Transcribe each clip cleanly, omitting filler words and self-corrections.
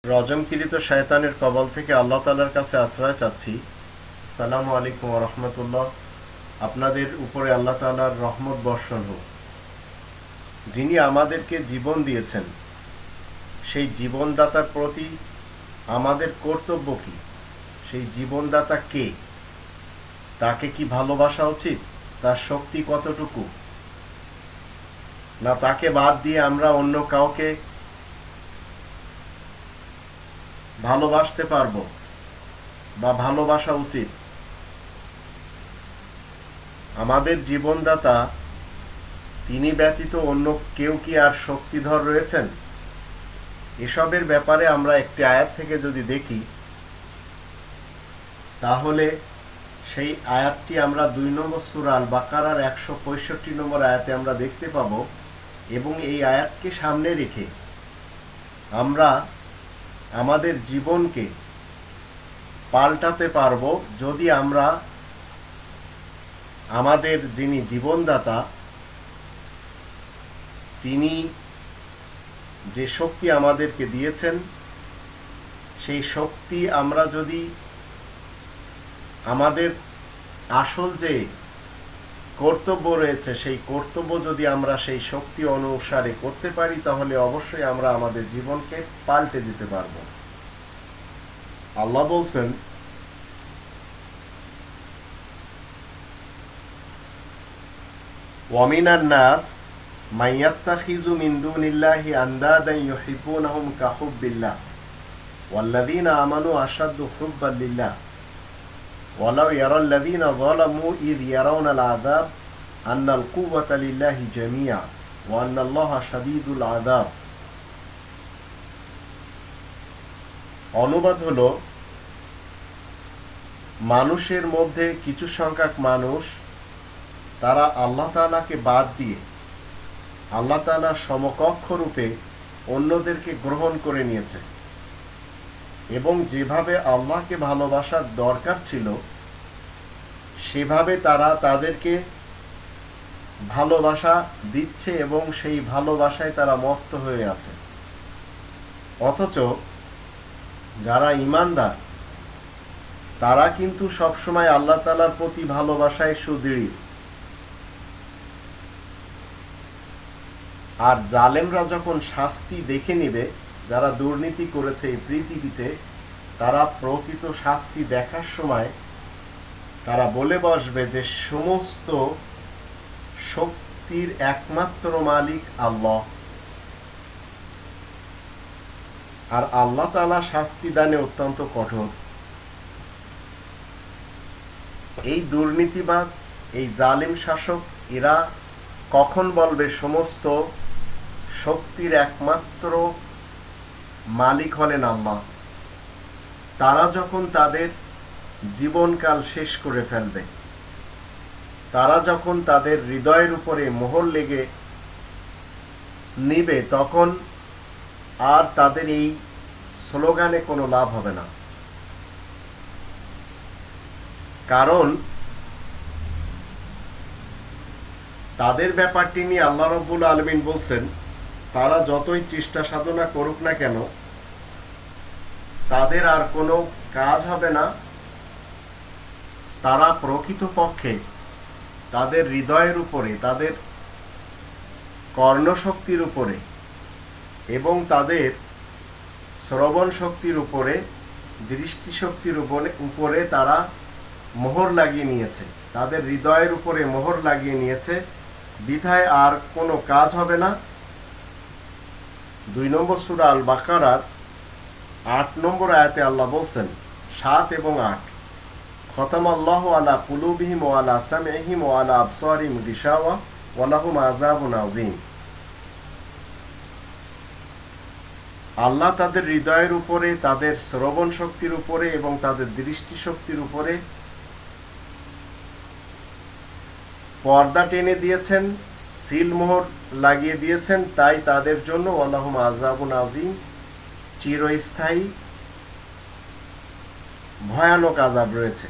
রজমকৃত শয়তানের কবল থেকে আল্লাহ তাআলার কাছে আশ্রয় চাচ্ছি। আসসালামু আলাইকুম ওয়া রাহমাতুল্লাহ। আপনাদের উপরে আল্লাহ তাআলার রহমত বর্ষণ হোক। যিনি আমাদেরকে জীবন দিয়েছেন, সেই জীবনদাতার প্রতি আমাদের কর্তব্য কি? সেই জীবনদাতা কে? তাকে কি ভালোবাসা উচিত? তার শক্তি কতটুকু? না তাকে বাদ দিয়ে আমরা অন্য কাউকে ভালোবাসতে পারবো বা ভালোবাসা উচিত? আমাদের জীবনদাতা তিনি ব্যতীত অন্য কেউ কি আর শক্তিধর রয়েছেন? এসবের ব্যাপারে আমরা একটি আয়াত থেকে যদি দেখি, তাহলে সেই আয়াতটি আমরা 2 নম্বর সূরা আল বাকারার 165 নম্বর আয়াতে আমরা দেখতে পাব। এবং এই আয়াতকে সামনে রেখে আমরা আমাদের জীবনকে পাল্টাতে পারব, যদি আমরা আমাদের যিনি জীবনদাতা তিনি যে শক্তি আমাদেরকে দিয়েছেন, সেই শক্তি আমরা যদি আমাদের আসল যে কর্তব্য রয়েছে, সেই কর্তব্য যদি আমরা সেই শক্তি অনুসারে করতে পারি, তাহলে অবশ্যই আমরা আমাদের জীবনকে পাল্টে দিতে পারব। আল্লাহ বলছেন, ওয়ামিনান নাস মাইয়াত্তাখিযু মিন দুনিল্লাহি আনদাদান ইউহিব্বুনাহুম কাহুব্বিল্লাহ ওয়াল্লাযীনা আমানু আশাদ্দু হুব্বান লিল্লাহ ওয়ালাউ ইয়ারাল্লাযীনা যালামু ইয ইয়ারাউনাল আযাব আন্নাল কুওয়াতা লিল্লাহি জামিআ ওয়া আন্নাল্লাহা শাদীদুল আযাব। অনুবাদ হলো, মানুষের মধ্যে কিছু সংখ্যক মানুষ তারা আল্লাহ তাআলাকে বাদ দিয়ে আল্লাহ তাআলার সমকক্ষ রূপে অন্যদেরকে গ্রহণ করে নিয়েছে, এবং যেভাবে আল্লাহকে ভালোবাসার দরকার ছিল সেভাবে তারা তাদেরকে ভালোবাসা দিচ্ছে এবং সেই ভালোবাসায় তারা মত্ত হয়ে আছে। অথচ যারা ঈমানদার তারা কিন্তু সবসময় আল্লাহ তাআলার প্রতি ভালোবাসায় সুদৃঢ়। আর জালেমরা যখন শাস্তি দেখে নিবে, যারা দুর্নীতি করেছে এই পৃথিবীতে, তারা প্রকৃত শাস্তি দেখার সময় তারা বলে বসবে যে সমস্ত শক্তির একমাত্র মালিক আল্লাহ। আর আল্লাহ তাআলা শাস্তি দানে অত্যন্ত কঠোর। এই দুর্নীতিবাজ, এই জালিম শাসক, এরা কখন বলবে সমস্ত শক্তির একমাত্র মালিক হলেন আল্লাহ? তারা যখন তাদের জীবনকাল শেষ করে ফেলবে, তারা যখন তাদের হৃদয়ের উপরে মোহর লেগে নিবে, তখন আর তাদের এই স্লোগানে কোনো লাভ হবে না। কারণ তাদের ব্যাপারটি নিয়ে আল্লাহ রাব্বুল আলামিন বলছেন, তারা যতই চেষ্টা সাধনা করুক না কেন, তাদের আর কোনো কাজ হবে না। তারা প্রকৃতপক্ষে তাদের হৃদয়ের উপরে, তাদের কর্ণশক্তির উপরে এবং তাদের শ্রবণ শক্তির উপরে, দৃষ্টিশক্তির উপরে তারা মোহর লাগিয়ে নিয়েছে, তাদের হৃদয়ের উপরে মোহর লাগিয়ে নিয়েছে। বিধায় আর কোনো কাজ হবে না। 2 নম্বর সূরা আল বাকারার 8 নম্বর আয়াতে আল্লাহ বলছেন, 7 এবং 8, খতামাল্লাহু আলা কুলুবিহিম ওয়া আলা সামইহিম ওয়া আলা আবসারিহিম গিশাওয়া ওয়া লাহুম আযাবুন আযীম। আল্লাহ তাদের হৃদয়ের উপরে, তাদের শ্রবণ শক্তির উপরে এবং তাদের দৃষ্টি শক্তির উপরে পর্দা টেনে দিয়েছেন, সিলমোহর লাগিয়ে দিয়েছেন। তাই তাদের জন্য ওয়ালাহুম আযাবুন আযীম, চিরস্থায়ী ভয়ানক আযাব রয়েছে।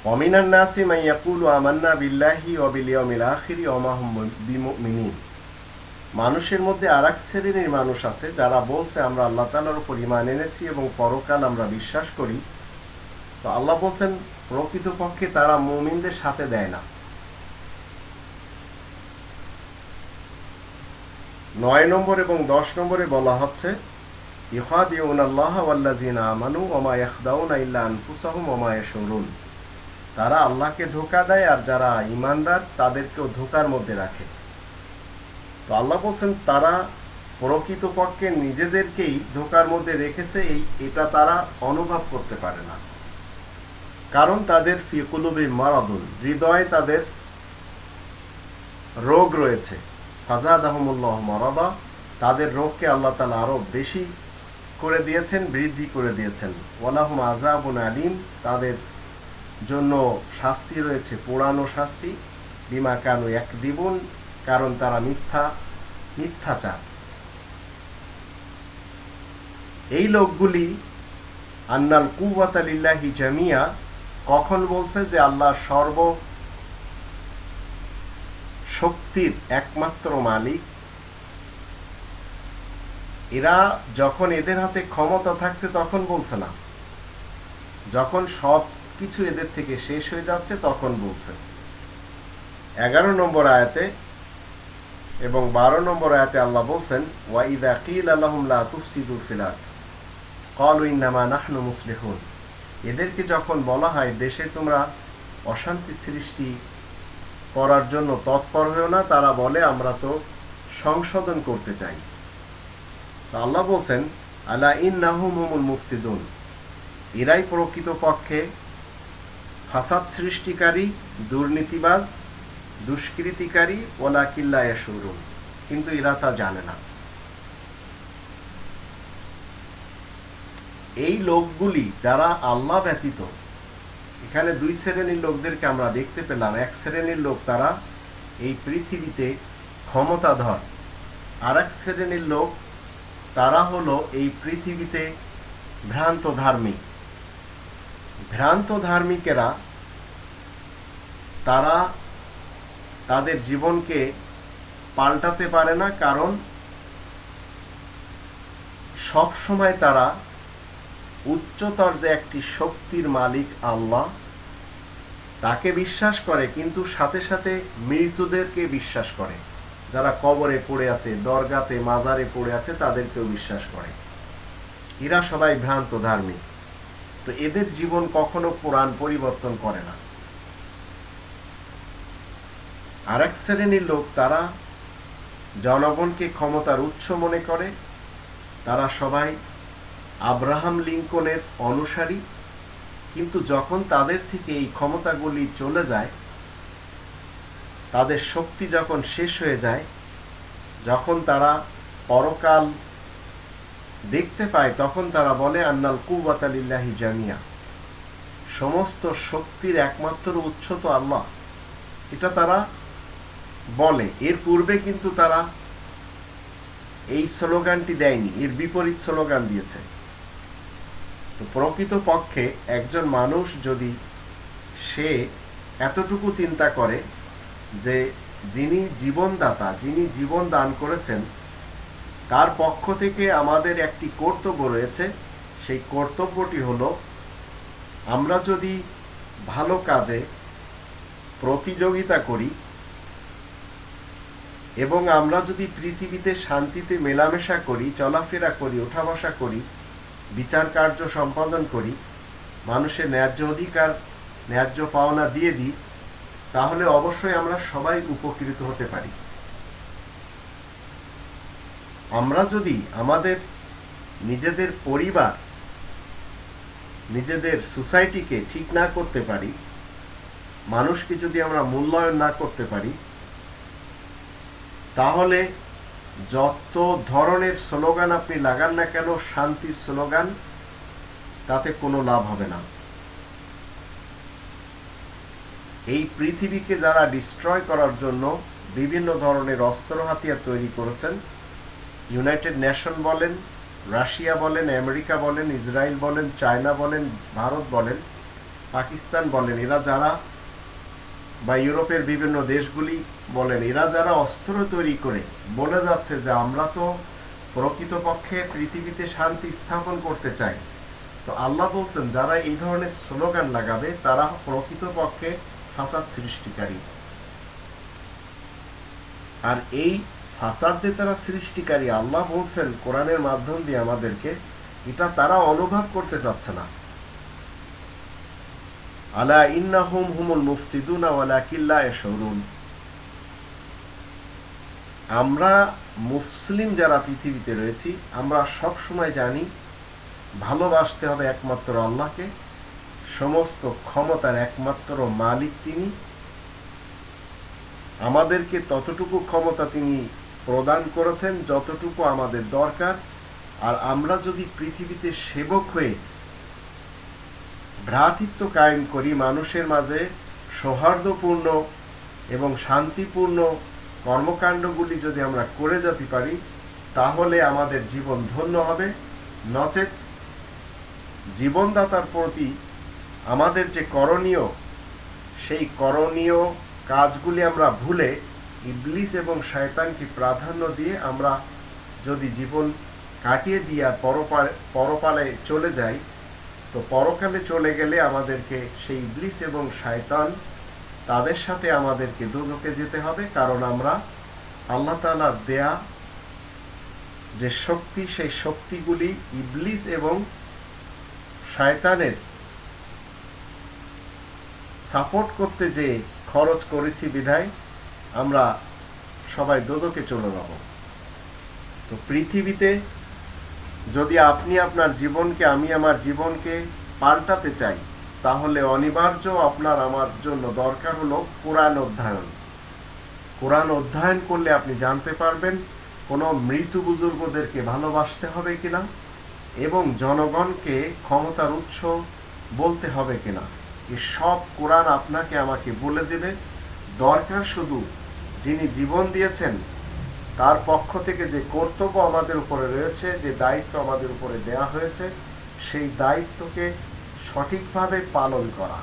ওয়ামিনান নাসি মান ইয়াকুলু আমান্না বিল্লাহি ওয়া বিল ইয়াউমিল আখিরি ওয়া মা হুম বিমুমিনিন। মানুষের মধ্যে আর এক শ্রেণীর মানুষ আছে যারা বলছে আমরা আল্লাহ তাআলার উপর ঈমান এনেছি এবং পরকাল আমরা বিশ্বাস করি। তো আল্লাহ বলছেন প্রকৃতপক্ষে তারা মুমিনদের সাথে দেয় না। 9 নম্বর এবং 10 নম্বরে বলা হচ্ছে ইউখাদিউনাল্লাহা ওয়াল্লাযিনা আমানু ওয়া মা ইয়াখদাউনা ইল্লা আনফুসাহুম ওয়া মা ইয়াশউরুন। তারা আল্লাহকে ধোঁকা দেয় আর যারা ঈমানদার তাদেরকেও ধোঁকার মধ্যে রাখে। তো আল্লাহ বলছেন তারা প্রকৃতপক্ষে নিজেদেরকেই ধোঁকার মধ্যে রেখেছে, এটা তারা অনুভব করতে পারে না। কারণ তাদের ফি কুলুবি মারাদুন, হৃদয়ে তাদের রোগ রয়েছে। ফাযাদাহুমুল্লাহু মারাদা, তাদের রোগকে আল্লাহ তাআলা আরো বেশি করে দিয়েছেন, বৃদ্ধি করে দিয়েছেন। ওয়ালাহুম আযাবুন আলীম, তাদের জন্য শাস্তি রয়েছে, পোড়ানো শাস্তি। বিমা কানু ইয়াকদিবুন, কারণ তারা মিথ্যাচার। এই লোকগুলি আন্নাল কুওয়াতা লিল্লাহি জামিয়া কখন বলছে যে আল্লাহ সর্ব শক্তির একমাত্র মালিক। এরা যখন এদের হাতে ক্ষমতা থাকছে তখন বলছে না, যখন সব কিছু এদের থেকে শেষ হয়ে যাচ্ছে তখন বলছে। 11 নম্বর আয়াতে এবং 12 নম্বর আয়াতে আল্লাহ বলছেন ওয়া ইযা কিলা লাহুম লা তুফসিদু ফিল আরদ ক্বালু ইন্নামা নাহনু মুসলিহুন। এদেরকে যখন বলা হয় দেশে তোমরা অশান্তি সৃষ্টি করার জন্য তৎপর হও না, তারা বলে আমরা তো সংশোধন করতে চাই। তো আল্লাহ বলছেন আলা ইন্নাহুম হুমুল মুফসিদুন, এরাই প্রকৃতপক্ষে ফাসাদ সৃষ্টিকারী, দুর্নীতিবাজ, দুষ্কৃতিকারী। ওয়ালাকিন লা ইয়াশউরুন, কিন্তু এরা তা জানে না। এই লোকগুলি যারা আল্লাহ ব্যতীত, এখানে 2 শ্রেণীর লোকদেরকে আমরা দেখতে পেলাম। এক শ্রেণীর লোক তারা এই পৃথিবীতে ক্ষমতাধর, আর এক শ্রেণীর লোক তারা হলো এই পৃথিবীতে ভ্রান্ত ধার্মিক। ভ্রান্ত ধার্মিকেরা তারা তাদের জীবনকে পাল্টাতে পারে না, কারণ সব সময় তারা উচ্চতর যে একটি শক্তির মালিক আল্লাহ তাকে বিশ্বাস করে, কিন্তু সাথে সাথে মৃতদেরকে বিশ্বাস করে। যারা কবরে পড়ে আছে, দরগাতে মাজারে পড়ে আছে, তাদেরকেও বিশ্বাস করে। এরা সবাই ভ্রান্ত ধার্মিক। তো এদের জীবন কখনো কোরআন পরিবর্তন করে না। আর এক শ্রেণীর লোক তারা জনগণকে ক্ষমতার উৎস মনে করে। তারা সবাই আব্রাহাম লিঙ্কনের অনুসারী, কিন্তু যখন তাদের থেকে এই ক্ষমতাগুলি চলে যায়, তাদের শক্তি যখন শেষ হয়ে যায়, যখন তারা পরকাল দেখতে পায়, তখন তারা বলে আন্নাল কুওয়াতা লিল্লাহি জামিয়া, সমস্ত শক্তির একমাত্র উৎস তো আল্লাহ। এটা তারা বলে। এর পূর্বে কিন্তু তারা এই স্লোগানটি দেয়নি, এর বিপরীত স্লোগান দিয়েছে। তো প্রকৃতপক্ষে একজন মানুষ যদি সে এতটুকু চিন্তা করে যে যিনি জীবনদাতা, যিনি জীবন দান করেছেন, তার পক্ষ থেকে আমাদের একটি কর্তব্য রয়েছে। সেই কর্তব্যটি হলো আমরা যদি ভালো কাজে প্রতিযোগিতা করি এবং আমরা যদি পৃথিবীতে শান্তিতে মেলামেশা করি, চলাফেরা করি, ওঠা বসা করি, বিচার কার্য সম্পাদন করি, মানুষের ন্যায্য অধিকার, ন্যায্য পাওনা দিয়ে দিই, তাহলে অবশ্যই আমরা সবাই উপকৃত হতে পারি। আমরা যদি আমাদের নিজেদের পরিবার, নিজেদের সোসাইটিকে ঠিক না করতে পারি, মানুষকে যদি আমরা মূল্যায়ন না করতে পারি, তাহলে যত ধরনের স্লোগান আপনি লাগান না কেন, শান্তির স্লোগান, তাতে কোনো লাভ হবে না। এই পৃথিবীকে যারা ডিস্ট্রয় করার জন্য বিভিন্ন ধরনের অস্ত্র হাতিয়ার তৈরি করেছেন, ইউনাইটেড নেশন বলেন, রাশিয়া বলেন, আমেরিকা বলেন, ইসরায়েল বলেন, চায়না বলেন, ভারত বলেন, পাকিস্তান বলেন, এরা যারা বা ইউরোপের বিভিন্ন দেশগুলি বলেন, এরা যারা অস্ত্র তৈরি করে বলে যাচ্ছে যে আমরা তো প্রকৃতপক্ষে পৃথিবীতে শান্তি স্থাপন করতে চাই, তো আল্লাহ বলছেন যারা এই ধরনের স্লোগান লাগাবে তারা প্রকৃতপক্ষে ফাসাদ সৃষ্টিকারী। আর এই ফাসাদ যে তারা সৃষ্টিকারী আল্লাহ বলছেন কোরআনের মাধ্যম দিয়ে আমাদেরকে, এটা তারা অনুভব করতে চাচ্ছে না। আলা ইন্নাহুম হুমুল মুফসিদুনা ওয়ালাকিন লা ইয়াশউরুন। আমরা মুসলিম যারা পৃথিবীতে রয়েছি, আমরা সব সময় জানি ভালোবাসতে হবে একমাত্র আল্লাহকে, সমস্ত ক্ষমতার একমাত্র মালিক তিনি। আমাদেরকে ততটুকু ক্ষমতা তিনি প্রদান করেছেন যতটুকু আমাদের দরকার। আর আমরা যদি পৃথিবীতে সেবক হয়ে ভ্রাতৃত্ব কায়েম করি, মানুষের মাঝে সৌহার্দ্যপূর্ণ এবং শান্তিপূর্ণ কর্মকাণ্ডগুলি যদি আমরা করে যেতে পারি, তাহলে আমাদের জীবন ধন্য হবে। নচেত জীবনদাতার প্রতি আমাদের যে করণীয়, সেই করণীয় কাজগুলি আমরা ভুলে ইবলিস এবং শয়তানকে প্রাধান্য দিয়ে আমরা যদি জীবন কাটিয়ে দিয়ে পরপালে চলে যাই, তো পরকালে চলে গেলে আমাদেরকে সেই ইবলিস এবং শয়তান তাদের সাথে আমাদেরকে দোজখে যেতে হবে। কারণ আমরা আল্লাহ তাআলার দেয়া যে শক্তি, সেই শক্তিগুলি ইবলিস এবং শয়তানের সাপোর্ট করতে যে খরচ করেছি বিধায় আমরা সবাই দোজখে চলে যাব। তো পৃথিবীতে যদি আপনি আপনার জীবনকে, আমি আমার জীবনকে পাল্টাতে চাই, তাহলে অনিবার্য আপনার আমার জন্য দরকার হলো কোরআন অধ্যয়ন। কোরআন অধ্যয়ন করলে আপনি জানতে পারবেন কোনো মৃত বুজুর্গদেরকে ভালোবাসতে হবে কিনা এবং জনগণকে ক্ষমতার উৎস বলতে হবে কিনা। এই সব কোরআন আপনাকে আমাকে বলে দেবে। দরকার শুধু যিনি জীবন দিয়েছেন তার পক্ষ থেকে যে কর্তব্য আমাদের উপরে রয়েছে, যে দায়িত্ব আমাদের উপরে দেয়া হয়েছে, সেই দায়িত্বকে সঠিকভাবে পালন করা।